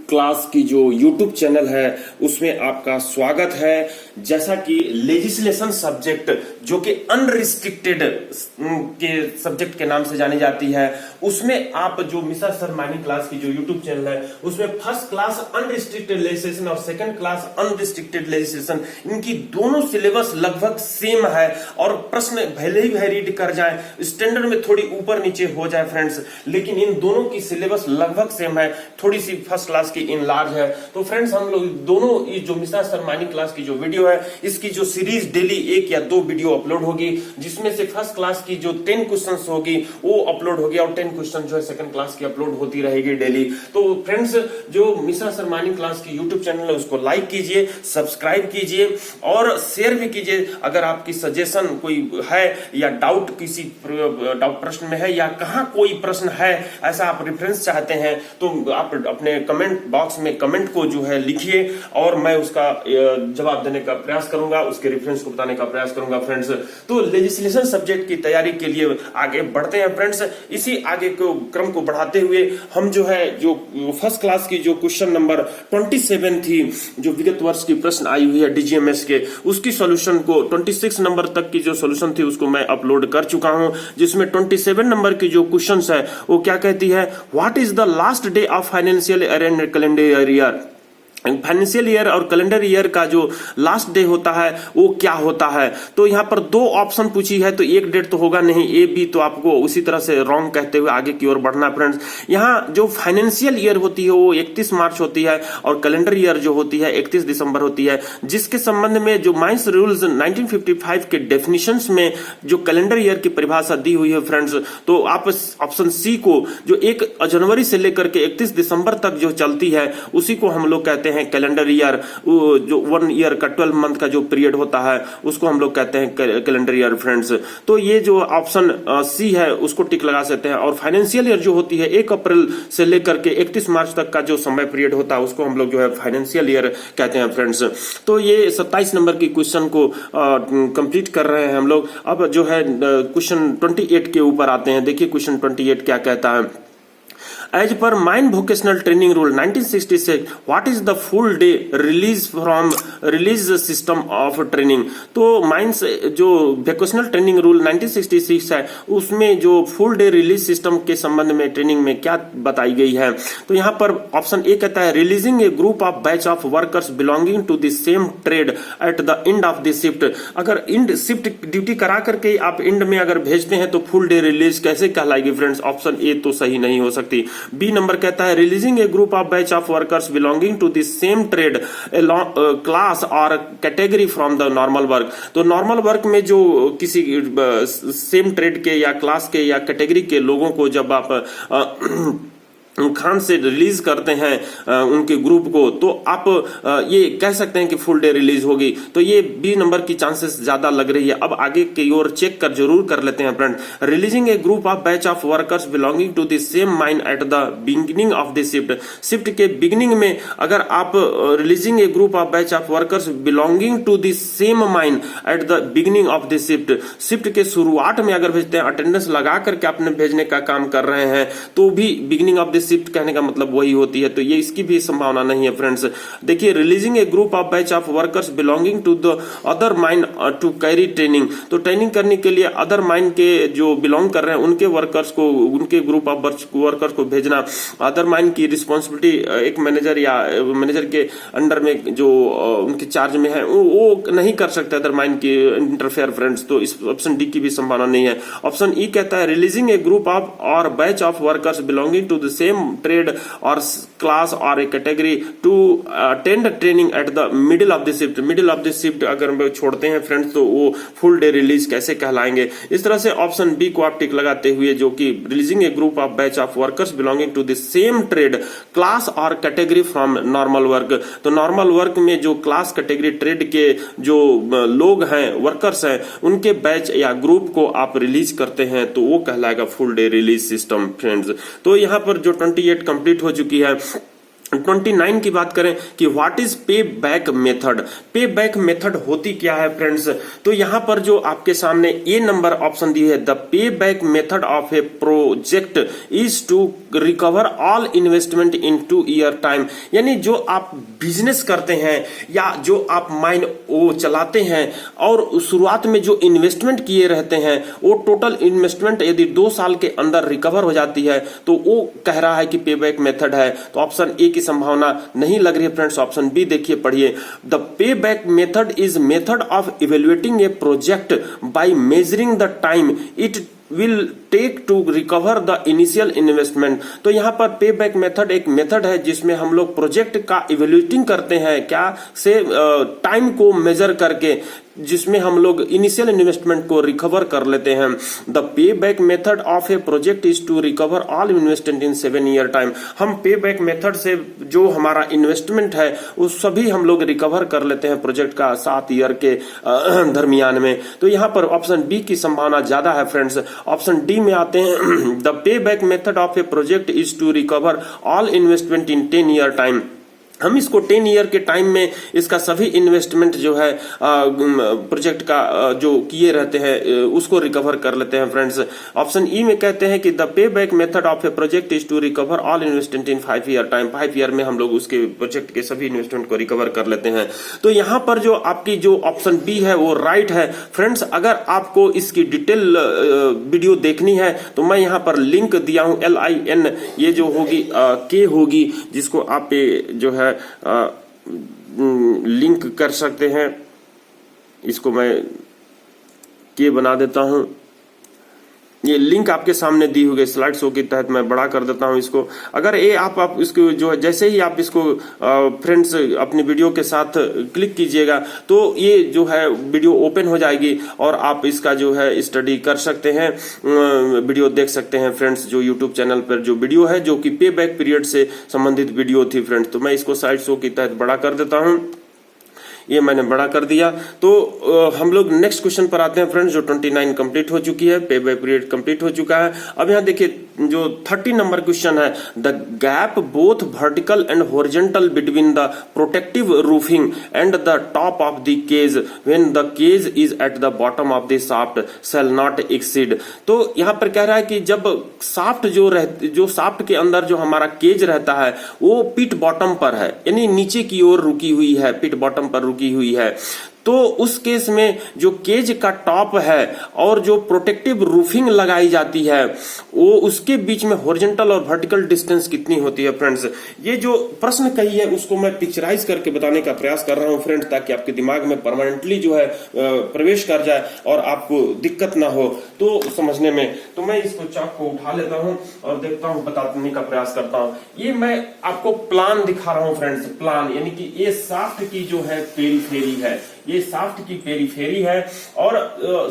Class की जो YouTube channel है उसमें आपका स्वागत है। जैसा कि लेजिस्लेशन सब्जेक्ट जो कि अनरिस्ट्रिक्टेड के सब्जेक्ट के नाम से जानी जाती है, उसमें आप जो मिसा सर माइनिंग क्लास की जो YouTube चैनल है उसमें फर्स्ट क्लास अनरिस्ट्रिक्टेड लेजिस्लेशन और सेकंड क्लास अनरिस्ट्रिक्टेड लेजिस्लेशन, इनकी दोनों सिलेबस लगभग सेम है और प्रश्न भले ही रीड कर जाए, स्टैंडर्ड में थोड़ी ऊपर नीचे हो जाए फ्रेंड्स, लेकिन इन दोनों की सिलेबस लगभग सेम है, थोड़ी सी फर्स्ट क्लास की इनलार्ज है। तो फ्रेंड्स हम लोग दोनों ये जो मिसा सर माइनिंग क्लास की जो वीडियो है, इसकी जो सीरीज डेली 1 या 2 वीडियो अपलोड होगी, जिसमें से फर्स्ट क्लास की जो 10 क्वेश्चंस होगी वो अपलोड होगी और 10 क्वेश्चन जो है सेकंड क्लास की अपलोड होती रहेगी डेली। तो फ्रेंड्स जो मिसा सर माइनिंग क्लास की यूट्यूब चैनल है उसको लाइक कीजिए, सब्सक्राइब कीजिए और शेयर भी कीजिए। अगर आपकी सजेशन कोई है या डाउट किसी डाउट प्रश्न में है या कहाँ कोई प्रश्न है ऐसा आप रेफरेंस चाहते हैं तो आप अपने कमेंट बॉक्स में कमेंट को जो है लिखिए और मैं उसका जवाब देने का प्रयास करूंगा, उसके रेफरेंस को बताने का प्रयास करूंगा फ्रेंड्स। तो लेजिस्लेशन सब्जेक्ट की तैयारी के लिए आगे बढ़ते हैं फ्रेंड्स। इसी आगे को क्रम को बढ़ाते हुए हम जो है जो फर्स्ट क्लास की जो क्वेश्चन नंबर 27 थी, जो विगत वर्ष की प्रश्न आई हुई है डीजीएमएस के, उसकी सॉल्यूशन को 26 नंबर तक की जो सॉल्यूशन थी उसको मैं अपलोड कर चुका हूं, जिसमें 27 नंबर की जो क्वेश्चन है वो क्या कहती है, what is the last day of financial year and calendar year. Financial year और कैलेंडर ईयर का जो लास्ट डे होता है वो क्या होता है। तो यहाँ पर 2 ऑप्शन पूछी है, तो एक डेट तो होगा नहीं, ए बी, तो आपको उसी तरह से रॉन्ग कहते हुए आगे की ओर बढ़ना फ्रेंड्स। यहाँ जो फाइनेंशियल ईयर होती है वो 31 मार्च होती है और कैलेंडर ईयर जो होती है 31 दिसंबर होती है, जिसके संबंध में जो माइंस रूल्स 1955 के डेफिनेशन में जो कैलेंडर ईयर की परिभाषा दी हुई है फ्रेंड्स, तो आप ऑप्शन सी को जो 1 जनवरी से लेकर के 31 दिसंबर तक जो चलती है उसी को हम लोग कहते हैं कैलेंडर ईयर। जो 1 ईयर का 12 मंथ का जो पीरियड होता है उसको हम लोग कहते हैं कैलेंडर ईयर फ्रेंड्स। तो ये जो ऑप्शन सी है उसको टिक लगा सकते हैं। और फाइनेंशियल ईयर जो होती है 1 अप्रैल से लेकर के 31 मार्च तक का जो समय पीरियड होता है उसको हम लोग जो है फाइनेंशियल ईयर कहते हैं फ्रेंड्स। तो ये 27 नंबर की क्वेश्चन को कंप्लीट कर रहे हैं हम लोग। अब जो है क्वेश्चन 28 के ऊपर आते हैं। देखिए क्वेश्चन 28 क्या कहता है। As per Mine Vocational Training Rule 1966, what is the full day release system of training? तो माइंस जो वोकेशनल ट्रेनिंग रूल 1966 है उसमें जो फुल डे रिलीज सिस्टम के संबंध में ट्रेनिंग में क्या बताई गई है। तो यहाँ पर ऑप्शन ए कहता है releasing a group of batch of workers belonging to the same trade at the end of the shift. अगर इंड शिफ्ट ड्यूटी करा करके आप एंड में अगर भेजते हैं तो फुल डे रिलीज कैसे कहलाएगी फ्रेंड्स। ऑप्शन ए तो सही नहीं हो सकती। बी नंबर कहता है releasing a group of batch of workers belonging to the same trade class और category from the normal work. तो नॉर्मल वर्क में जो किसी सेम ट्रेड के या क्लास के या कैटेगरी के लोगों को जब आप खान से रिलीज करते हैं उनके ग्रुप को, तो आप ये कह सकते हैं कि फुल डे रिलीज होगी। तो ये बी नंबर की चांसेस ज्यादा लग रही है। अब आगे की ओर चेक कर जरूर कर लेते हैं friend. Releasing a group of batch of workers belonging to the same mine at the beginning of the shift. Shift के बिगिनिंग में अगर आप releasing a group of batch of workers belonging to the same mine at the beginning of the shift, shift के शुरुआत में अगर भेजते हैं, अटेंडेंस लगा करके आपने भेजने का काम कर रहे हैं, तो भी बिगिनिंग ऑफ द शिफ्ट कहने का मतलब वही होती है। तो ये इसकी भी संभावना नहीं है फ्रेंड्स। देखिए releasing a group of batch of workers belonging to the other mine to carry training. तो ट्रेनिंग करने के लिए अदर माइन के जो बिलोंग कर रहे हैं उनके वर्कर्स को, उनके ग्रुप ऑफ वर्कर्स को भेजना, अदर माइन की रिस्पॉन्सिबिलिटी एक मैनेजर या मैनेजर के अंडर में जो उनके चार्ज में है वो नहीं कर सकते अदर माइन की इंटरफेयर फ्रेंड्स। तो इस ऑप्शन डी की भी संभावना नहीं है। ऑप्शन ई कहता है रिलीजिंग ए ग्रुप ऑफ और batch of workers belonging to the same trade और क्लास और a category to attend training at the middle of the shift. Middle of the shift अगर छोड़ते हैं फ्रेंड्स तो वो फुल डे रिलीज कैसे कहलाएंगे। इस तरह से ऑप्शन बी को आप टिक लगाते हुए, जो कि releasing a group of batch of workers belonging to the same trade class और कैटेगरी फ्रॉम नॉर्मल वर्क। तो नॉर्मल वर्क में जो क्लास कैटेगरी ट्रेड के जो लोग हैं, वर्कर्स हैं, उनके बैच या ग्रुप को आप रिलीज करते हैं तो वो कहलाएगा full day release system friends. तो यहाँ पर जो 28 कंप्लीट हो चुकी है 29 की बात करें कि व्हाट इज पे बैक मेथड। पे बैक मेथड होती क्या है फ्रेंड्स, तो यहां पर जो आपके सामने ए नंबर ऑप्शन दी है, the payback method of a project is to recover all investment in 2 year time. यानी जो आप बिजनेस करते हैं या जो आप माइन वो चलाते हैं और शुरुआत में जो इन्वेस्टमेंट किए रहते हैं वो टोटल इन्वेस्टमेंट यदि 2 साल के अंदर रिकवर हो जाती है तो वो कह रहा है कि पे बैक मेथड है। तो ऑप्शन ए की संभावना नहीं लग रही है फ्रेंड्स। ऑप्शन बी देखिए, पढ़िए, the payback method is method of evaluating a project by measuring the time it will take to recover the initial investment. तो यहां पर पे बैक मेथड एक मेथड है जिसमें हम लोग प्रोजेक्ट का इवेल्युएटिंग करते हैं, क्या से टाइम को मेजर करके, जिसमें हम लोग इनिशियल इन्वेस्टमेंट को रिकवर कर लेते हैं। The payback method of a project is to recover all investment in 7 year time. हम पे बैक मेथड से जो हमारा इन्वेस्टमेंट है वो सभी हम लोग रिकवर कर लेते हैं प्रोजेक्ट का 7 ईयर के दरमियान में। तो यहाँ पर ऑप्शन बी की संभावना ज्यादा है फ्रेंड्स। ऑप्शन डी में आते हैं, the payback method of a project is to recover all investment in 10 year time. हम इसको 10 ईयर के टाइम में इसका सभी इन्वेस्टमेंट जो है प्रोजेक्ट का जो किए रहते हैं उसको रिकवर कर लेते हैं फ्रेंड्स। ऑप्शन ई में कहते हैं कि the payback method of a project is to recover all investment in 5 year time. 5 year में हम लोग उसके प्रोजेक्ट के सभी इन्वेस्टमेंट को रिकवर कर लेते हैं। तो यहाँ पर जो आपकी जो ऑप्शन बी है वो राइट है फ्रेंड्स। अगर आपको इसकी डिटेल वीडियो देखनी है तो मैं यहाँ पर लिंक दिया हूँ, LIN ये जो होगी के होगी, जिसको आप जो है लिंक कर सकते हैं। इसको मैं के बना देता हूं। ये लिंक आपके सामने दी हुई स्लाइड शो के तहत मैं बड़ा कर देता हूं इसको। अगर ये आप इसको जो है जैसे ही आप इसको फ्रेंड्स अपनी वीडियो के साथ क्लिक कीजिएगा तो ये जो है वीडियो ओपन हो जाएगी और आप इसका जो है स्टडी कर सकते हैं, वीडियो देख सकते हैं फ्रेंड्स। जो यूट्यूब चैनल पर जो वीडियो है जो कि पे बैक पीरियड से संबंधित वीडियो थी फ्रेंड्स, तो मैं इसको स्लाइड शो के तहत बड़ा कर देता हूं। ये मैंने बड़ा कर दिया। तो हम लोग नेक्स्ट क्वेश्चन पर आते हैं फ्रेंड्स, जो 29 कंप्लीट हो चुकी है, पे बैक पीरियड कंप्लीट हो चुका है। अब यहाँ देखिए जो 30 नंबर क्वेश्चन है, the gap both vertical and horizontal between the protective roofing and the top of the cage when the cage is at the bottom of the shaft shall not exceed. तो यहाँ पर कह रहा है कि जब shaft जो शाफ्ट के अंदर जो हमारा केज रहता है वो पिट बॉटम पर है, यानी नीचे की ओर रुकी हुई है, पिट बॉटम पर रुकी हुई है, तो उस केस में जो केज का टॉप है और जो प्रोटेक्टिव रूफिंग लगाई जाती है वो उसके बीच में हॉरिजॉन्टल और वर्टिकल डिस्टेंस कितनी होती है फ्रेंड्स। ये जो प्रश्न कही है उसको मैं पिक्चराइज करके बताने का प्रयास कर रहा हूं फ्रेंड्स, ताकि आपके दिमाग में परमानेंटली जो है प्रवेश कर जाए और आपको दिक्कत ना हो तो समझने में। तो मैं इसको चाक को उठा लेता हूं और देखता हूं, बताने का प्रयास करता हूं। ये मैं आपको प्लान दिखा रहा हूं फ्रेंड्स, प्लान यानी कि ये शाफ्ट की जो है पेरीफेरी है, ये शाफ्ट की पेरीफेरी है। और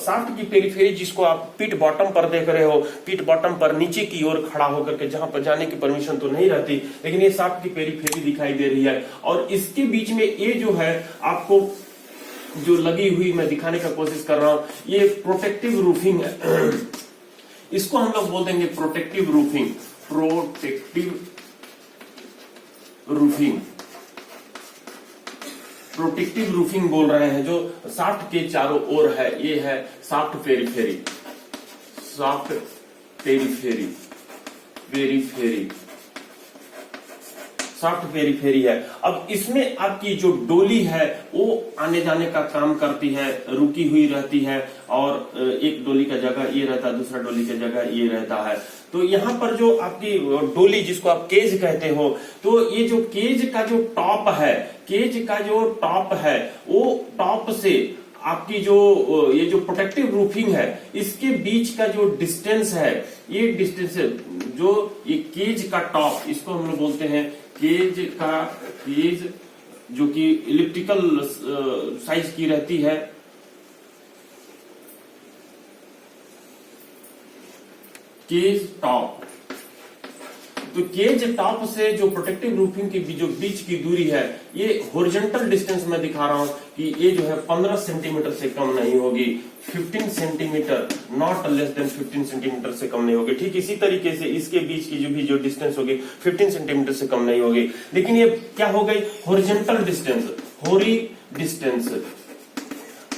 शाफ्ट की पेरीफेरी जिसको आप पिट बॉटम पर देख रहे हो, पिट बॉटम पर नीचे की ओर खड़ा होकर के, जहां पर जाने की परमिशन तो नहीं रहती, लेकिन ये शाफ्ट की पेरीफेरी दिखाई दे रही है। और इसके बीच में ये जो है आपको जो लगी हुई मैं दिखाने का कोशिश कर रहा हूं, ये प्रोटेक्टिव रूफिंग है। इसको हम लोग बोल देंगे protective roofing, protective roofing, protective roofing बोल रहे हैं। जो शाफ्ट के चारों ओर है ये है shaft periphery, shaft periphery, periphery, shaft periphery है। अब इसमें आपकी जो डोली है वो आने जाने का काम करती है, रुकी हुई रहती है, और एक डोली का जगह ये रहता है, दूसरा डोली का जगह ये रहता है। तो यहाँ पर जो आपकी डोली जिसको आप केज कहते हो, तो ये जो केज का जो टॉप है, केज का जो टॉप है वो टॉप से आपकी जो ये जो प्रोटेक्टिव रूफिंग है इसके बीच का जो डिस्टेंस है, ये डिस्टेंस जो ये केज का टॉप, इसको हम लोग बोलते हैं केज का, केज जो कि इलिप्टिकल साइज की रहती है, केज टॉप, तो केज टॉप से जो प्रोटेक्टिव रूफिंग की जो बीच की दूरी है, ये हॉरिजॉन्टल डिस्टेंस में दिखा रहा हूं कि ये जो है 15 सेंटीमीटर से कम नहीं होगी, 15 centimetre, not less than 15 centimetre से कम नहीं होगी। ठीक इसी तरीके से इसके बीच की जो डिस्टेंस होगी 15 सेंटीमीटर से कम नहीं होगी। लेकिन ये क्या हो गई, हॉरिजॉन्टल डिस्टेंस, होरी डिस्टेंस।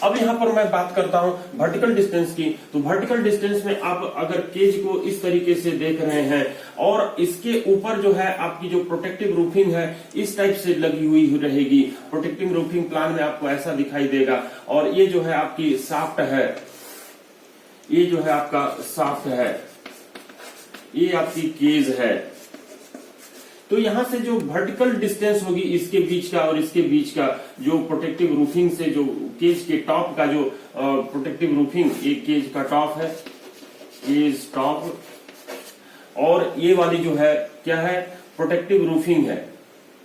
अब यहां पर मैं बात करता हूं वर्टिकल डिस्टेंस की। तो वर्टिकल डिस्टेंस में आप अगर केज को इस तरीके से देख रहे हैं और इसके ऊपर जो है आपकी जो प्रोटेक्टिव रूफिंग है इस टाइप से लगी हुई रहेगी। प्रोटेक्टिव रूफिंग प्लान में आपको ऐसा दिखाई देगा। और ये जो है आपकी शाफ्ट है, ये जो है आपका शाफ्ट है, ये आपकी केज है। तो यहां से जो वर्टिकल डिस्टेंस होगी इसके बीच का और इसके बीच का जो प्रोटेक्टिव रूफिंग से जो केज के टॉप का जो प्रोटेक्टिव रूफिंग, ये केज का टॉप है, केज टॉप, और ये वाली जो है क्या है, प्रोटेक्टिव रूफिंग है।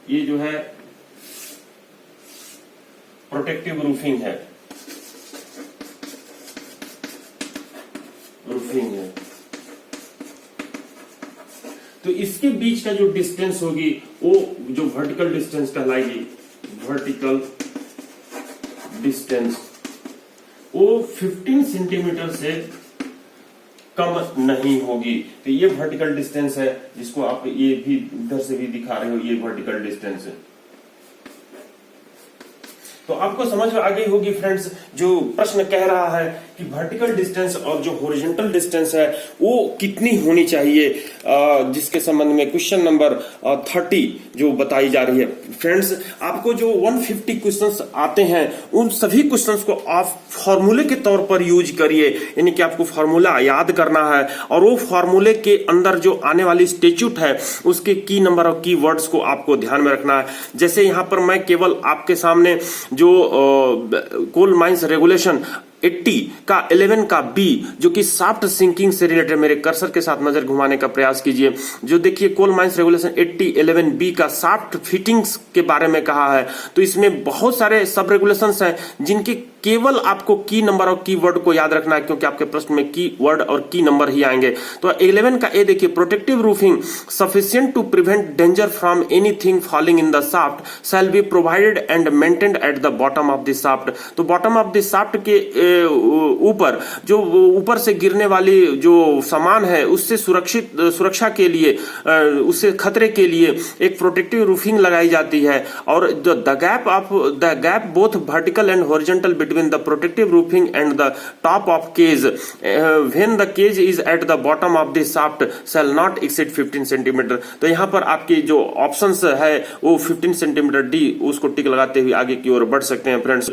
ये जो है प्रोटेक्टिव रूफिंग है, रूफिंग है। तो इसके बीच का जो डिस्टेंस होगी वो जो वर्टिकल डिस्टेंस कहलाएगी, वर्टिकल डिस्टेंस, वो 15 सेंटीमीटर से कम नहीं होगी। तो ये वर्टिकल डिस्टेंस है जिसको आप ये भी इधर से भी दिखा रहे हो, ये वर्टिकल डिस्टेंस है। तो आपको समझ में आ गई होगी फ्रेंड्स, जो प्रश्न कह रहा है कि वर्टिकल डिस्टेंस और जो हॉरिजॉन्टल डिस्टेंस है वो कितनी होनी चाहिए, जिसके संबंध में क्वेश्चन नंबर 30 जो बताई जा रही है। फ्रेंड्स, आपको जो 150 क्वेश्चंस आते हैं उन सभी क्वेश्चंस को आप फॉर्मूले के तौर पर यूज करिए, यानी कि आपको फॉर्मूला याद करना है और वो फॉर्मूले के अंदर जो आने वाली स्टेट्यूट है उसके की नंबर और की वर्ड्स को आपको ध्यान में रखना है। जैसे यहां पर मैं केवल आपके सामने जो कोल माइंस रेगुलेशन 80 का 11 का बी जो कि शाफ्ट सिंकिंग से रिलेटेड, मेरे कर्सर के साथ नजर घुमाने का प्रयास कीजिए। जो देखिए कोल माइंस रेगुलेशन 80 11 बी का शाफ्ट फिटिंग्स के बारे में कहा है। तो इसमें बहुत सारे सब रेगुलेशंस हैं जिनके केवल आपको की नंबर और की वर्ड को याद रखना है, क्योंकि आपके प्रश्न में की वर्ड और की नंबर ही आएंगे। तो 11 का ए देखिए, protective roofing sufficient to prevent danger from anything falling in the shaft shall be provided and maintained at the bottom of the shaft. तो बॉटम ऑफ द शाफ्ट के ऊपर जो ऊपर से गिरने वाली जो सामान है उससे सुरक्षा के लिए, उससे खतरे के लिए एक प्रोटेक्टिव रूफिंग लगाई जाती है। और the gap both vertical and horizontal between the protective roofing and the top of cage when the cage is at the bottom of the shaft shall not exceed 15 centimetre. तो यहां पर आपके जो options है वो 15 सेंटीमीटर डी, उसको टिक लगाते हुए आगे की ओर बढ़ सकते हैं फ्रेंड्स।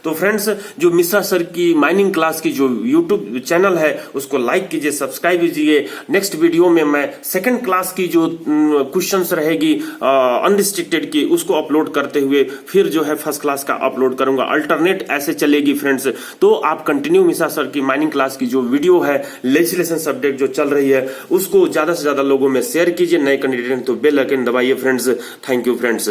तो फ्रेंड्स, जो मिश्रा सर की माइनिंग क्लास की जो यूट्यूब चैनल है उसको लाइक कीजिए, सब्सक्राइब कीजिए। नेक्स्ट वीडियो में मैं सेकंड क्लास की जो क्वेश्चंस रहेगी अनरिस्ट्रिक्टेड की उसको अपलोड करते हुए फिर जो है फर्स्ट क्लास का अपलोड करूंगा। अल्टरनेट ऐसे चलेगी फ्रेंड्स। तो आप कंटिन्यू मिश्रा सर की माइनिंग क्लास की जो वीडियो है लेजिस्लेशन सब्जेक्ट जो चल रही है उसको ज्यादा से ज्यादा लोगों में शेयर कीजिए। नए कैंडिडेट तो बेल आइकन दबाइए फ्रेंड्स। Thank you friends.